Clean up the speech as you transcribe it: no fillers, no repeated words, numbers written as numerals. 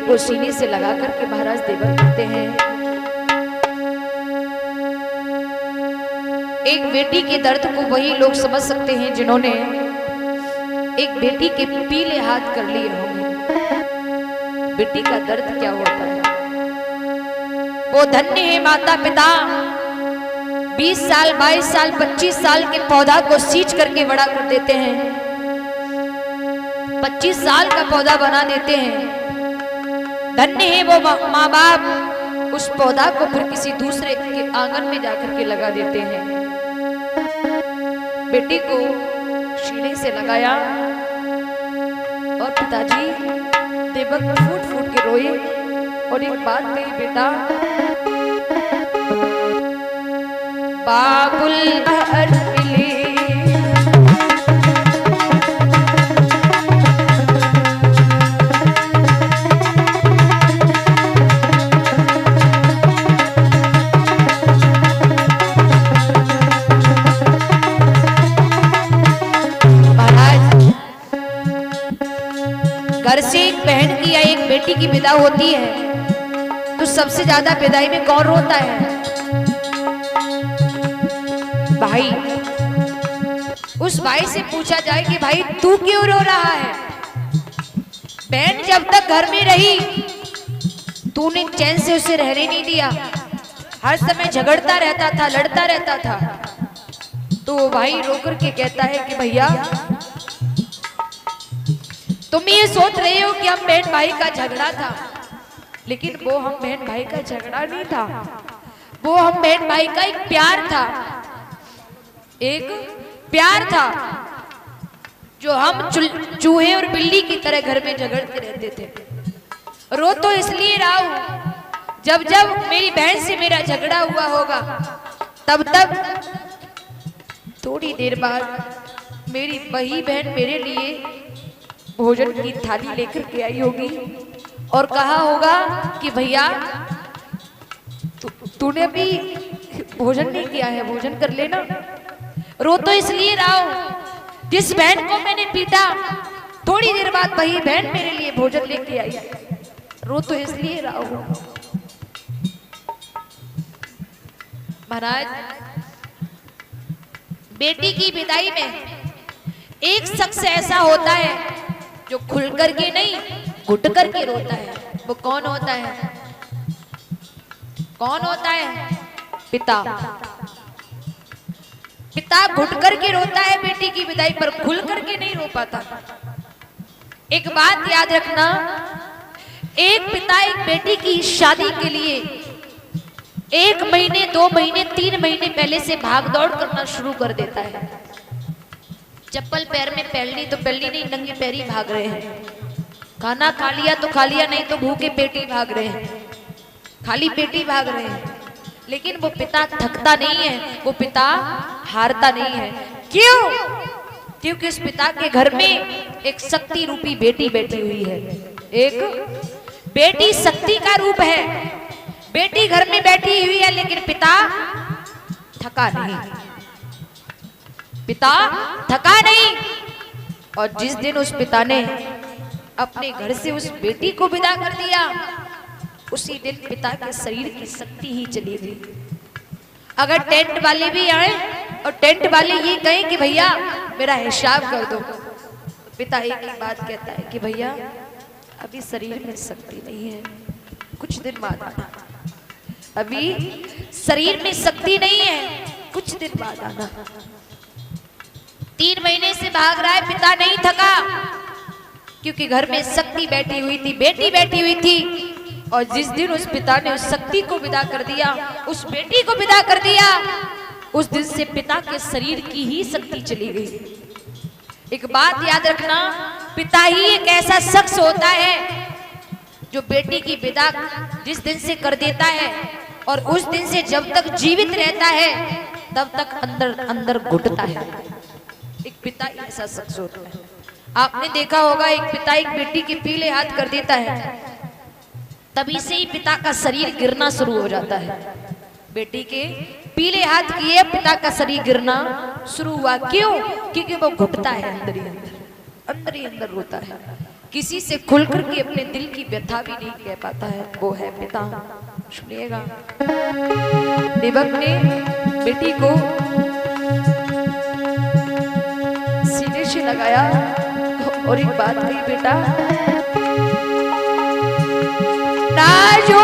को सीने से लगा करके महाराज देवर कहते हैं, एक बेटी के दर्द को वही लोग समझ सकते हैं जिन्होंने एक बेटी के पीले हाथ कर लिए होंगे। बेटी का दर्द क्या होता है। वो धन्य है माता पिता 20 साल 22 साल 25 साल के पौधा को सींच करके बड़ा कर देते हैं, 25 साल का पौधा बना देते हैं। धन्य है वो माँ बाप उस पौधा को फिर किसी दूसरे के आंगन में जाकर के लगा देते हैं। बेटी को सीने से लगाया और पिताजी देवर फूट फूट के रोए और एक बात कही, बेटा बाबुल घर मिले घर से एक बहन की या एक बेटी की विदा होती है तो सबसे ज्यादा विदाई में कौन रोता है? भाई। उस भाई से पूछा जाए कि भाई तू क्यों रो रहा है? बहन जब तक घर में रही तूने चैन से उसे रहने नहीं दिया, हर समय झगड़ता रहता था, लड़ता रहता था। तो वो भाई रो करके कहता है कि भैया तुम ये सोच रहे हो कि हम बहन भाई का झगड़ा था, लेकिन वो हम बहन भाई का झगड़ा नहीं था, वो हम बहन भाई का एक प्यार था, एक प्यार था जो हम चूहे और बिल्ली की तरह घर में झगड़ते रहते थे। रो तो इसलिए रहा हूं जब जब मेरी बहन से मेरा झगड़ा हुआ होगा तब तब थोड़ी देर बाद मेरी वही बहन मेरे लिए भोजन की थाली लेकर के आई होगी और कहा होगा कि भैया तूने अभी भोजन नहीं किया है, भोजन कर लेना। रो तो इसलिए रहा हूं जिस बहन को मैंने पीटा थोड़ी देर बाद वही बहन मेरे लिए भोजन लेके आई। रो तो इसलिए रहा हूं। महाराज बेटी की विदाई में एक शख्स ऐसा होता है जो खुल करके नहीं घुट करके रोता है। वो कौन होता है? कौन होता है? पिता। पिता घुट करके रोता है बेटी की विदाई पर, खुल करके नहीं रो पाता। एक बात याद रखना, एक पिता एक बेटी की शादी के लिए 1 महीने 2 महीने 3 महीने पहले से भागदौड़ करना शुरू कर देता है। चप्पल पैर में पहननी तो पहननी नहीं, नंगे पैर ही भाग रहे हैं। खाना खा लिया तो खा लिया, नहीं तो भूखे पेट ही भाग रहे हैं, खाली पेट ही भाग रहे हैं। लेकिन वो पिता थकता नहीं है, वो पिता हारता नहीं है। क्यों? क्योंकि उस पिता के घर में एक शक्ति रूपी बेटी बैठी हुई है। एक बेटी शक्ति का रूप है। बेटी घर में बैठी हुई है लेकिन पिता थका नहीं, पिता थका नहीं। और जिस दिन उस पिता ने अपने घर से उस बेटी को विदा कर दिया उसी दिन पिता के शरीर की शक्ति ही चली गई। अगर टेंट वाले भी आए और टेंट वाले ये कहें कि भैया मेरा हिसाब कर दो, पिता एक ही बात कहता है कि भैया अभी शरीर में शक्ति नहीं है, कुछ दिन बाद आना। अभी शरीर में शक्ति नहीं है, कुछ दिन बाद आना। 3 महीने से भाग रहा है, पिता नहीं थका क्योंकि घर में शक्ति बैठी हुई थी, बेटी बैठी हुई थी। और जिस दिन उस पिता ने उस शक्ति को विदा कर दिया, उस बेटी को विदा कर दिया, उस दिन से पिता के शरीर की ही शक्ति चली गई। एक बात याद रखना, पिता ही एक ऐसा शख्स होता है जो बेटी की विदा जिस दिन से कर देता है और उस दिन से जब तक जीवित रहता है तब तक अंदर अंदर घुटता है। एक पिता ऐसा शख्स होता है। आपने देखा होगा एक पिता एक बेटी के पीले हाथ कर देता है, तभी से ही पिता का शरीर गिरना शुरू हो जाता है। बेटी के पीले हाथ किए पिता का शरीर गिरना शुरू हुआ। क्यों? क्योंकि वो घुटता है, अंदर ही अंदर रोता है। किसी से खुल करके अपने दिल की व्यथा भी नहीं कह पाता है, वो है पिता। सुनिएगा, देवक ने बेटी को सीने से लगाया और एक बात कही, बेटा ना जो